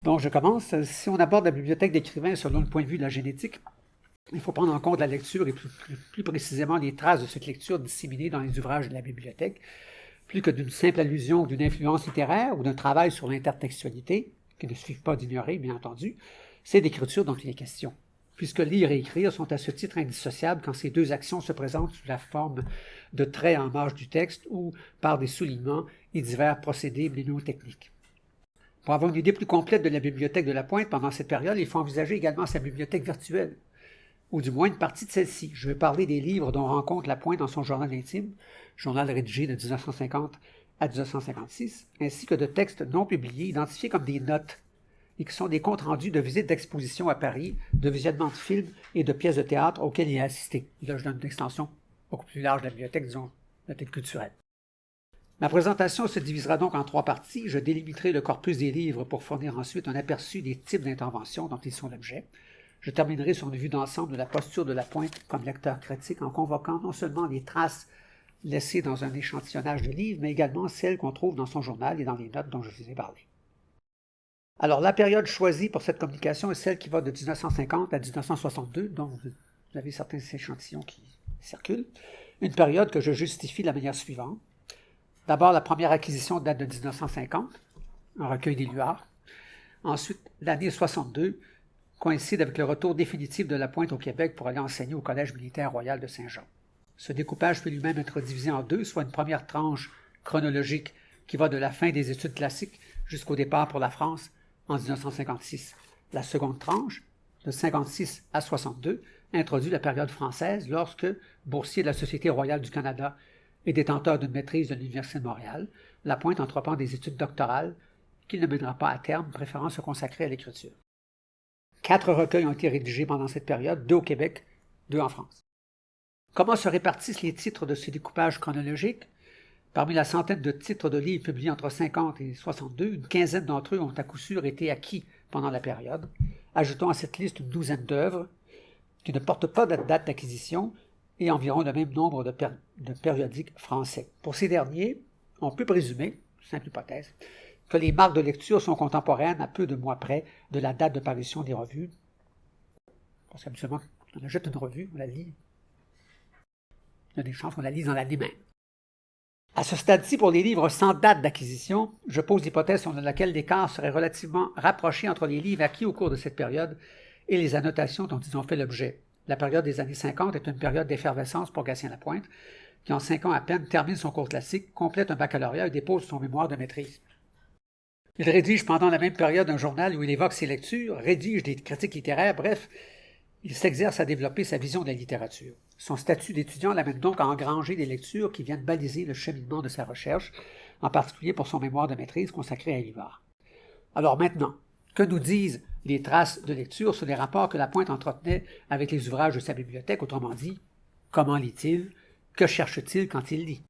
Donc, je commence. Si on aborde la bibliothèque d'écrivains selon le point de vue de la génétique, il faut prendre en compte la lecture et plus précisément les traces de cette lecture disséminées dans les ouvrages de la bibliothèque, plus que d'une simple allusion ou d'une influence littéraire ou d'un travail sur l'intertextualité, qui ne suivent pas d'ignorer, bien entendu, c'est d'écriture dont il est question, puisque lire et écrire sont à ce titre indissociables quand ces deux actions se présentent sous la forme de traits en marge du texte ou par des soulignements et divers procédés mnémotechniques. Pour avoir une idée plus complète de la bibliothèque de La Pointe pendant cette période, il faut envisager également sa bibliothèque virtuelle, ou du moins une partie de celle-ci. Je vais parler des livres dont rend compte La Pointe dans son journal intime, journal rédigé de 1950 à 1956, ainsi que de textes non publiés identifiés comme des notes, et qui sont des comptes rendus de visites d'exposition à Paris, de visionnement de films et de pièces de théâtre auxquelles il a assisté. Et là, je donne une extension beaucoup plus large de la bibliothèque, disons, la bibliothèque culturelle. Ma présentation se divisera donc en trois parties. Je délimiterai le corpus des livres pour fournir ensuite un aperçu des types d'interventions dont ils sont l'objet. Je terminerai sur une vue d'ensemble de la posture de La Pointe comme lecteur critique en convoquant non seulement les traces laissées dans un échantillonnage de livres, mais également celles qu'on trouve dans son journal et dans les notes dont je vous ai parlé. Alors, la période choisie pour cette communication est celle qui va de 1950 à 1962, dont vous avez certains échantillons qui circulent. Une période que je justifie de la manière suivante. D'abord, la première acquisition date de 1950, un recueil d'Éluard. Ensuite, l'année 62 coïncide avec le retour définitif de La Pointe au Québec pour aller enseigner au Collège militaire royal de Saint-Jean. Ce découpage peut lui-même être divisé en deux, soit une première tranche chronologique qui va de la fin des études classiques jusqu'au départ pour la France en 1956. La seconde tranche, de 56 à 62, introduit la période française lorsque, boursier de la Société royale du Canada et détenteur d'une maîtrise de l'Université de Montréal, La Pointe entreprend des études doctorales qu'il ne mènera pas à terme, préférant se consacrer à l'écriture. 4 recueils ont été rédigés pendant cette période, 2 au Québec, 2 en France. Comment se répartissent les titres de ce découpage chronologique? Parmi la centaine de titres de livres publiés entre 50 et 62, une quinzaine d'entre eux ont à coup sûr été acquis pendant la période. Ajoutons à cette liste une douzaine d'œuvres qui ne portent pas de date d'acquisition et environ le même nombre de périodiques français. Pour ces derniers, on peut présumer, simple hypothèse, que les marques de lecture sont contemporaines à peu de mois près de la date de parution des revues. Parce qu'habituellement, on achète une revue, on la lit. Il y a des chances qu'on la lise dans l'année même. À ce stade-ci, pour les livres sans date d'acquisition, je pose l'hypothèse selon laquelle l'écart serait relativement rapproché entre les livres acquis au cours de cette période et les annotations dont ils ont fait l'objet. La période des années 50 est une période d'effervescence pour Gatien Lapointe, qui en 5 ans à peine termine son cours classique, complète un baccalauréat et dépose son mémoire de maîtrise. Il rédige pendant la même période un journal où il évoque ses lectures, rédige des critiques littéraires, bref, il s'exerce à développer sa vision de la littérature. Son statut d'étudiant l'amène donc à engranger des lectures qui viennent baliser le cheminement de sa recherche, en particulier pour son mémoire de maîtrise consacré à Éluard. Alors maintenant, que nous disent les traces de lecture sur les rapports que La Pointe entretenait avec les ouvrages de sa bibliothèque, autrement dit, comment lit-il, que cherche-t-il quand il lit?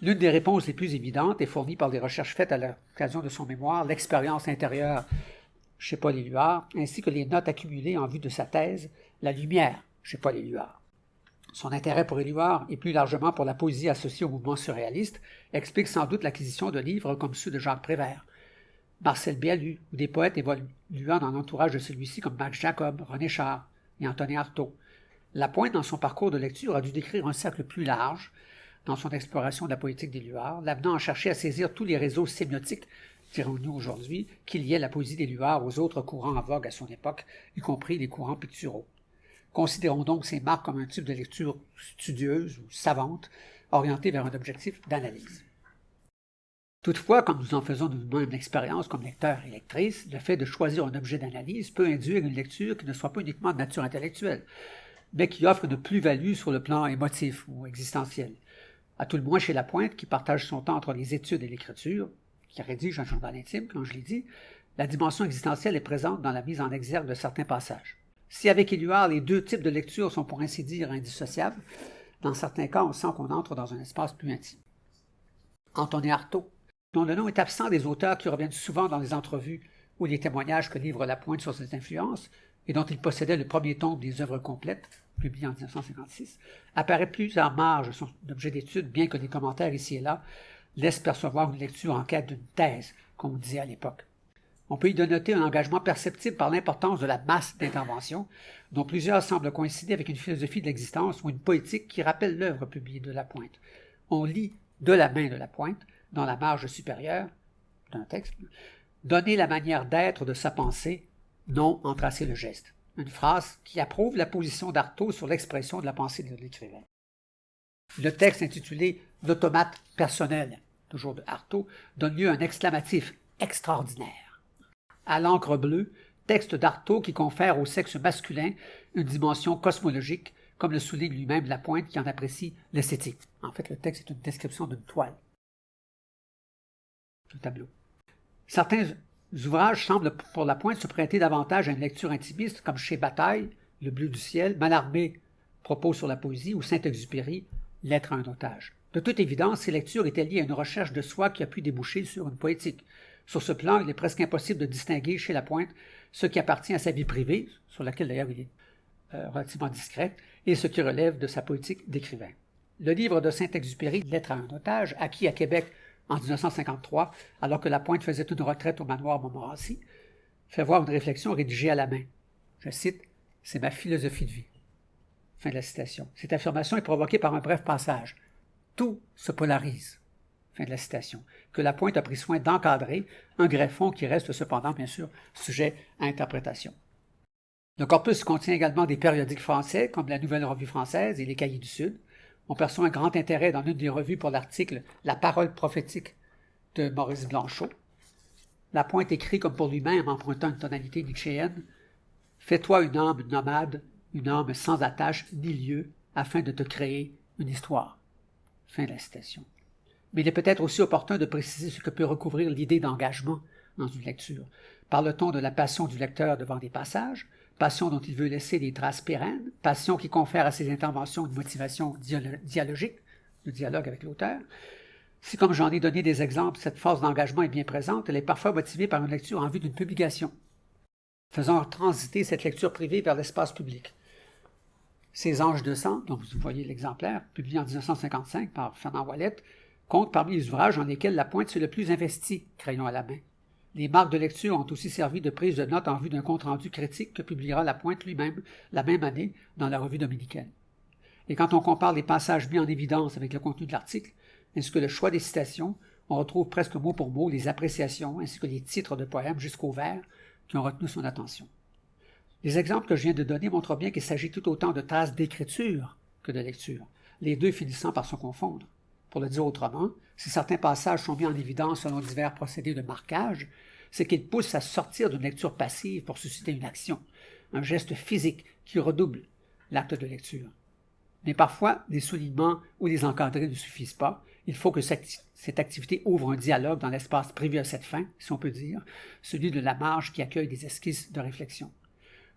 L'une des réponses les plus évidentes est fournie par des recherches faites à l'occasion de son mémoire, l'expérience intérieure chez Paul Éluard, ainsi que les notes accumulées en vue de sa thèse, La lumière chez Paul Éluard. Son intérêt pour Éluard, et plus largement pour la poésie associée au mouvement surréaliste, explique sans doute l'acquisition de livres comme ceux de Jacques Prévert, Marcel Bialu, ou des poètes évoluant dans l'entourage de celui-ci comme Max Jacob, René Char et Antonin Artaud. La Pointe, dans son parcours de lecture, a dû décrire un cercle plus large dans son exploration de la poétique d'Éluard, l'amenant à chercher à saisir tous les réseaux sémiotiques, dirons-nous aujourd'hui, qui liaient la poésie d'Éluard aux autres courants en vogue à son époque, y compris les courants picturaux. Considérons donc ces marques comme un type de lecture studieuse ou savante, orientée vers un objectif d'analyse. Toutefois, quand nous en faisons nous-mêmes l'expérience comme lecteurs et lectrices, le fait de choisir un objet d'analyse peut induire une lecture qui ne soit pas uniquement de nature intellectuelle, mais qui offre une plus-value sur le plan émotif ou existentiel. À tout le moins chez La Pointe, qui partage son temps entre les études et l'écriture, qui rédige un journal intime, comme je l'ai dit, la dimension existentielle est présente dans la mise en exergue de certains passages. Si avec Éluard, les deux types de lecture sont pour ainsi dire indissociables, dans certains cas, on sent qu'on entre dans un espace plus intime. Antonin Artaud, dont le nom est absent des auteurs qui reviennent souvent dans les entrevues ou les témoignages que livre La Pointe sur ses influences, et dont il possédait le premier tome des œuvres complètes, publié en 1956, apparaît plus en marge de son objet d'étude, bien que des commentaires ici et là laissent percevoir une lecture en quête d'une thèse, comme on disait à l'époque. On peut y dénoter un engagement perceptible par l'importance de la masse d'intervention, dont plusieurs semblent coïncider avec une philosophie de l'existence ou une poétique qui rappelle l'œuvre publiée de Lapointe. On lit de la main de Lapointe, dans la marge supérieure d'un texte, « Donner la manière d'être de sa pensée, non entracer le geste ». Une phrase qui approuve la position d'Artaud sur l'expression de la pensée de l'écrivain. Le texte intitulé « L'automate personnel », toujours de Artaud, donne lieu à un exclamatif extraordinaire. À l'encre bleue, texte d'Artaud qui confère au sexe masculin une dimension cosmologique, comme le souligne lui-même Lapointe qui en apprécie l'esthétique. En fait, le texte est une description d'une toile. Un tableau. Certains ouvrages semblent pour Lapointe se prêter davantage à une lecture intimiste, comme chez Bataille, Le bleu du ciel, Mallarmé, Propos sur la poésie, ou Saint-Exupéry, Lettre à un otage. De toute évidence, ces lectures étaient liées à une recherche de soi qui a pu déboucher sur une poétique. Sur ce plan, il est presque impossible de distinguer chez Lapointe ce qui appartient à sa vie privée, sur laquelle d'ailleurs il est relativement discret, et ce qui relève de sa politique d'écrivain. Le livre de Saint-Exupéry, Lettre à un otage, acquis à Québec en 1953, alors que Lapointe faisait une retraite au manoir Montmorency, fait voir une réflexion rédigée à la main. Je cite, « C'est ma philosophie de vie. » Fin de la citation. Cette affirmation est provoquée par un bref passage. Tout se polarise. Fin de la citation. Que Lapointe a pris soin d'encadrer, un greffon qui reste cependant, bien sûr, sujet à interprétation. Le corpus contient également des périodiques français, comme la Nouvelle Revue française et les Cahiers du Sud. On perçoit un grand intérêt dans l'une des revues pour l'article « La parole prophétique » de Maurice Blanchot. Lapointe écrit comme pour lui-même, empruntant une tonalité nietzschéenne, « Fais-toi une âme nomade, une âme sans attache ni lieu, afin de te créer une histoire. » Fin de la citation. Mais il est peut-être aussi opportun de préciser ce que peut recouvrir l'idée d'engagement dans une lecture. Parle-t-on de la passion du lecteur devant des passages, passion dont il veut laisser des traces pérennes, passion qui confère à ses interventions une motivation dialogique, le dialogue avec l'auteur? Si, comme j'en ai donné des exemples, cette force d'engagement est bien présente, elle est parfois motivée par une lecture en vue d'une publication, faisant transiter cette lecture privée vers l'espace public. Ces Anges de sang, dont vous voyez l'exemplaire, publié en 1955 par Fernand Ouellette, comptent parmi les ouvrages en lesquels Lapointe s'est le plus investi, crayon à la main. Les marques de lecture ont aussi servi de prise de notes en vue d'un compte-rendu critique que publiera Lapointe lui-même la même année dans la revue dominicaine. Et quand on compare les passages mis en évidence avec le contenu de l'article, ainsi que le choix des citations, on retrouve presque mot pour mot les appréciations ainsi que les titres de poèmes jusqu'aux vers qui ont retenu son attention. Les exemples que je viens de donner montrent bien qu'il s'agit tout autant de traces d'écriture que de lecture, les deux finissant par se confondre. Pour le dire autrement, si certains passages sont mis en évidence selon divers procédés de marquage, c'est qu'ils poussent à sortir d'une lecture passive pour susciter une action, un geste physique qui redouble l'acte de lecture. Mais parfois, des soulignements ou des encadrés ne suffisent pas. Il faut que cette activité ouvre un dialogue dans l'espace prévu à cette fin, si on peut dire, celui de la marge qui accueille des esquisses de réflexion.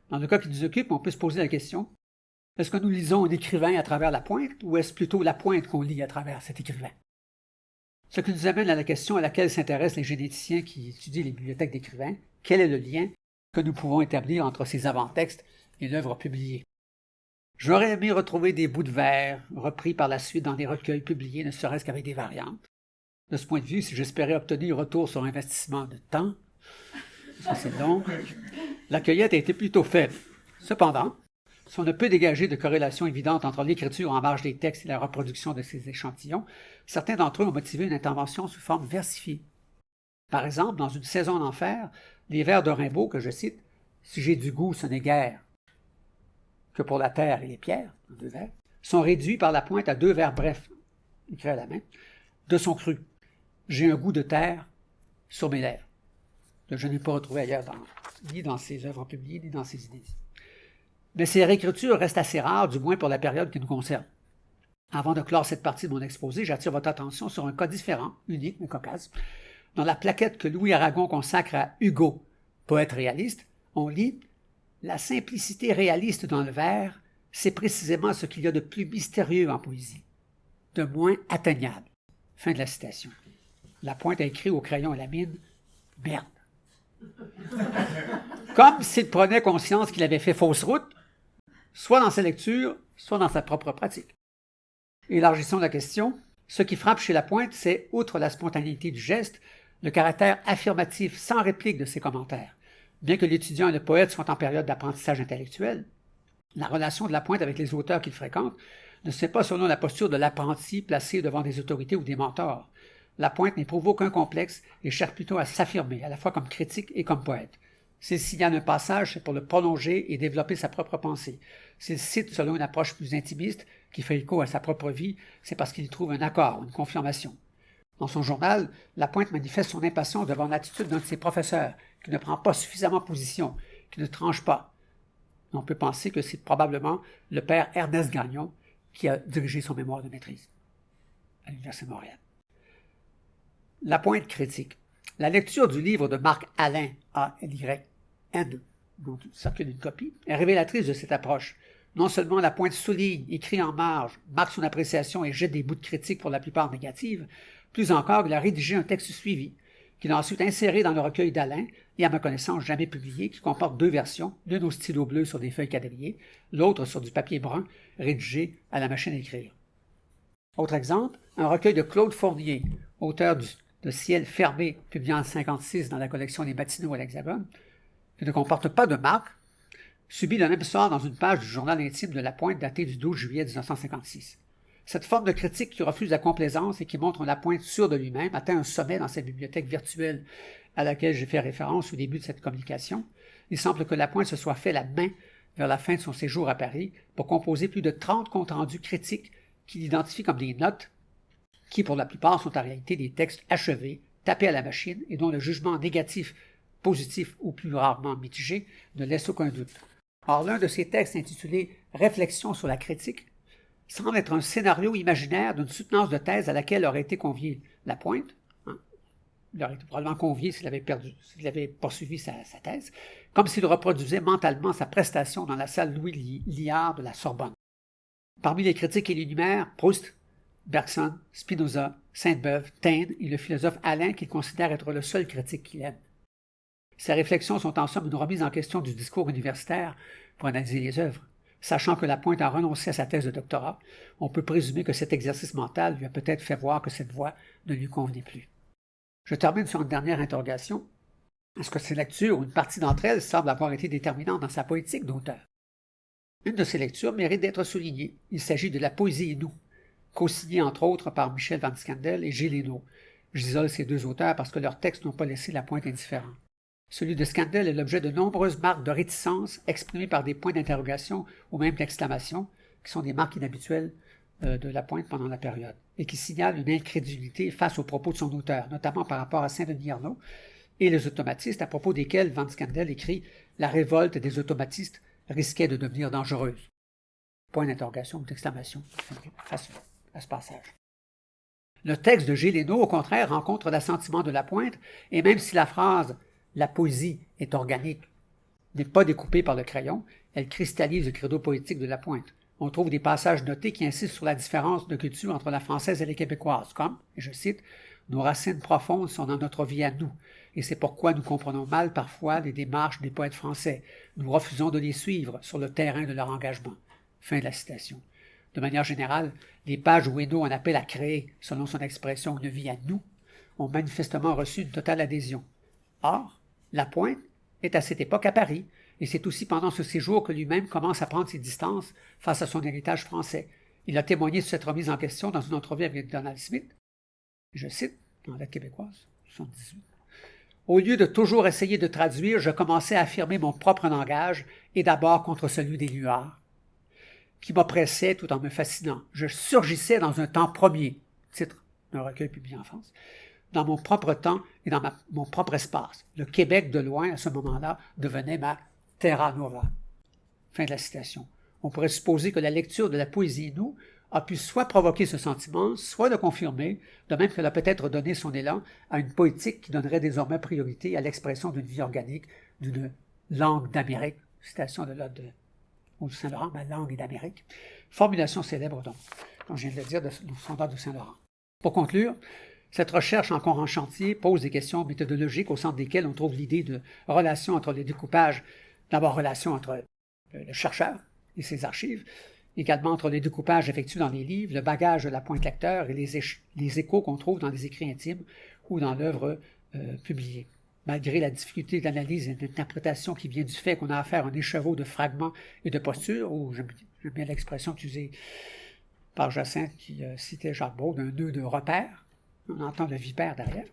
Dans le cas qui nous occupe, on peut se poser la question, est-ce que nous lisons un écrivain à travers Lapointe ou est-ce plutôt Lapointe qu'on lit à travers cet écrivain? Ce qui nous amène à la question à laquelle s'intéressent les généticiens qui étudient les bibliothèques d'écrivains, quel est le lien que nous pouvons établir entre ces avant-textes et l'œuvre publiée? J'aurais aimé retrouver des bouts de vers repris par la suite dans des recueils publiés, ne serait-ce qu'avec des variantes. De ce point de vue, si j'espérais obtenir un retour sur investissement de temps, parce que c'est long, la cueillette a été plutôt faible. Cependant, si on ne peut dégager de corrélation évidente entre l'écriture en marge des textes et la reproduction de ces échantillons, certains d'entre eux ont motivé une intervention sous forme versifiée. Par exemple, dans Une saison d'enfer, les vers de Rimbaud, que je cite, « Si j'ai du goût, ce n'est guère que pour la terre et les pierres », en deux vers, sont réduits par Lapointe à deux vers brefs, écrits à la main, de son cru. « J'ai un goût de terre sur mes lèvres ». Je n'ai pas retrouvé ailleurs, ni dans ses œuvres publiées, ni dans ses idées. Mais ces réécritures restent assez rares, du moins pour la période qui nous concerne. Avant de clore cette partie de mon exposé, j'attire votre attention sur un cas différent, unique mais cocasse. Dans la plaquette que Louis Aragon consacre à Hugo, poète réaliste, on lit « La simplicité réaliste dans le vers, c'est précisément ce qu'il y a de plus mystérieux en poésie, de moins atteignable. » Fin de la citation. Lapointe a écrit au crayon à la mine « Merde ». Comme s'il prenait conscience qu'il avait fait fausse route, soit dans sa lecture, soit dans sa propre pratique. Élargissons la question. Ce qui frappe chez Lapointe, c'est, outre la spontanéité du geste, le caractère affirmatif sans réplique de ses commentaires. Bien que l'étudiant et le poète soient en période d'apprentissage intellectuel, la relation de Lapointe avec les auteurs qu'il fréquente ne se fait pas selon la posture de l'apprenti placé devant des autorités ou des mentors. Lapointe n'éprouve aucun complexe et cherche plutôt à s'affirmer, à la fois comme critique et comme poète. S'il signale un passage, c'est pour le prolonger et développer sa propre pensée. S'il cite selon une approche plus intimiste, qui fait écho à sa propre vie, c'est parce qu'il y trouve un accord, une confirmation. Dans son journal, Lapointe manifeste son impatience devant l'attitude d'un de ses professeurs, qui ne prend pas suffisamment position, qui ne tranche pas. On peut penser que c'est probablement le père Ernest Gagnon qui a dirigé son mémoire de maîtrise à l'Université de Montréal. Lapointe critique. La lecture du livre de Marc Alain, A-L-Y-N, dont circule une copie, est révélatrice de cette approche. Non seulement Lapointe souligne, écrit en marge, marque son appréciation et jette des bouts de critique pour la plupart négatives, plus encore, il a rédigé un texte suivi, qu'il a ensuite inséré dans le recueil d'Alain, et à ma connaissance jamais publié, qui comporte deux versions, l'une au stylo bleu sur des feuilles quadrillées, l'autre sur du papier brun, rédigé à la machine à écrire. Autre exemple, un recueil de Claude Fournier, auteur de Ciel fermé, publié en 1956 dans la collection des matinaux à l'Hexagone, qui ne comporte pas de marque, subit le même sort dans une page du journal intime de Lapointe daté du 12 juillet 1956. Cette forme de critique qui refuse la complaisance et qui montre Lapointe sûr de lui-même atteint un sommet dans cette bibliothèque virtuelle à laquelle j'ai fait référence au début de cette communication. Il semble que Lapointe se soit fait la main vers la fin de son séjour à Paris pour composer plus de 30 comptes rendus critiques qu'il identifie comme des notes qui, pour la plupart, sont en réalité des textes achevés, tapés à la machine et dont le jugement négatif, positif ou plus rarement mitigé ne laisse aucun doute. Or, l'un de ces textes intitulé « Réflexions sur la critique » semble être un scénario imaginaire d'une soutenance de thèse à laquelle aurait été convié Lapointe. Il aurait été probablement convié s'il avait poursuivi sa thèse, comme s'il reproduisait mentalement sa prestation dans la salle Louis Liard de la Sorbonne. Parmi les critiques qu'il énumère, Proust, Bergson, Spinoza, Sainte-Beuve, Taine et le philosophe Alain qu'il considère être le seul critique qu'il aime. Ses réflexions sont en somme une remise en question du discours universitaire pour analyser les œuvres. Sachant que Lapointe a renoncé à sa thèse de doctorat, on peut présumer que cet exercice mental lui a peut-être fait voir que cette voie ne lui convenait plus. Je termine sur une dernière interrogation. Est-ce que ces lectures, ou une partie d'entre elles, semblent avoir été déterminantes dans sa poétique d'auteur? Une de ces lectures mérite d'être soulignée. Il s'agit de La Poésie et nous, co-signée entre autres par Michel Van Scandel et Gilles Hénaud. J'isole ces deux auteurs parce que leurs textes n'ont pas laissé Lapointe indifférent. Celui de Scandel est l'objet de nombreuses marques de réticence exprimées par des points d'interrogation ou même d'exclamation, qui sont des marques inhabituelles de Lapointe pendant la période, et qui signalent une incrédulité face aux propos de son auteur, notamment par rapport à Saint-Denis Arnaud et les automatistes, à propos desquels Van Scandel écrit « La révolte des automatistes risquait de devenir dangereuse ». Point d'interrogation ou d'exclamation face à ce passage. Le texte de Gilles Hénaud, au contraire, rencontre l'assentiment de Lapointe, et même si la phrase « La poésie est organique » n'est pas découpée par le crayon, elle cristallise le credo poétique de Lapointe. On trouve des passages notés qui insistent sur la différence de culture entre la française et les québécoises, comme, et je cite, « Nos racines profondes sont dans notre vie à nous, et c'est pourquoi nous comprenons mal parfois les démarches des poètes français. Nous refusons de les suivre sur le terrain de leur engagement. » Fin de la citation. De manière générale, les pages où Hénaud en appelle à créer, selon son expression, une vie à nous, ont manifestement reçu une totale adhésion. Or, Lapointe est à cette époque à Paris, et c'est aussi pendant ce séjour que lui-même commence à prendre ses distances face à son héritage français. Il a témoigné de cette remise en question dans une entrevue avec Donald Smith. Je cite, dans la québécoise, 78. « Au lieu de toujours essayer de traduire, je commençais à affirmer mon propre langage, et d'abord contre celui des Luards, qui m'oppressait tout en me fascinant. Je surgissais dans un temps premier, titre d'un recueil publié en France, dans mon propre temps et dans mon propre espace. Le Québec, de loin, à ce moment-là, devenait ma terra nova. » Fin de la citation. On pourrait supposer que la lecture de La Poésie et nous a pu soit provoquer ce sentiment, soit le confirmer, de même qu'elle a peut-être donné son élan à une poétique qui donnerait désormais priorité à l'expression d'une vie organique, d'une langue d'Amérique. Citation de l'autre de Saint-Laurent, ma langue est d'Amérique. Formulation célèbre, donc, comme je viens de le dire, de sondage de Saint-Laurent. Pour conclure, cette recherche encore en chantier pose des questions méthodologiques au centre desquelles on trouve l'idée de relation entre les découpages, d'abord relation entre le chercheur et ses archives, également entre les découpages effectués dans les livres, le bagage de la pointe lecteur et les échos qu'on trouve dans les écrits intimes ou dans l'œuvre publié. Malgré la difficulté d'analyse et d'interprétation qui vient du fait qu'on a affaire à un écheveau de fragments et de postures, ou j'aime bien l'expression utilisée par Jacinthe qui citait Jacques Beau d'un nœud de repère, on entend le vipère derrière,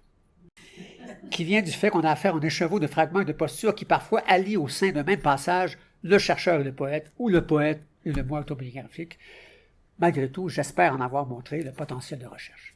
qui vient du fait qu'on a affaire à un écheveau de fragments et de postures qui parfois allient au sein d'un même passage le chercheur et le poète, ou le poète et le moi autobiographique. Malgré tout, j'espère en avoir montré le potentiel de recherche.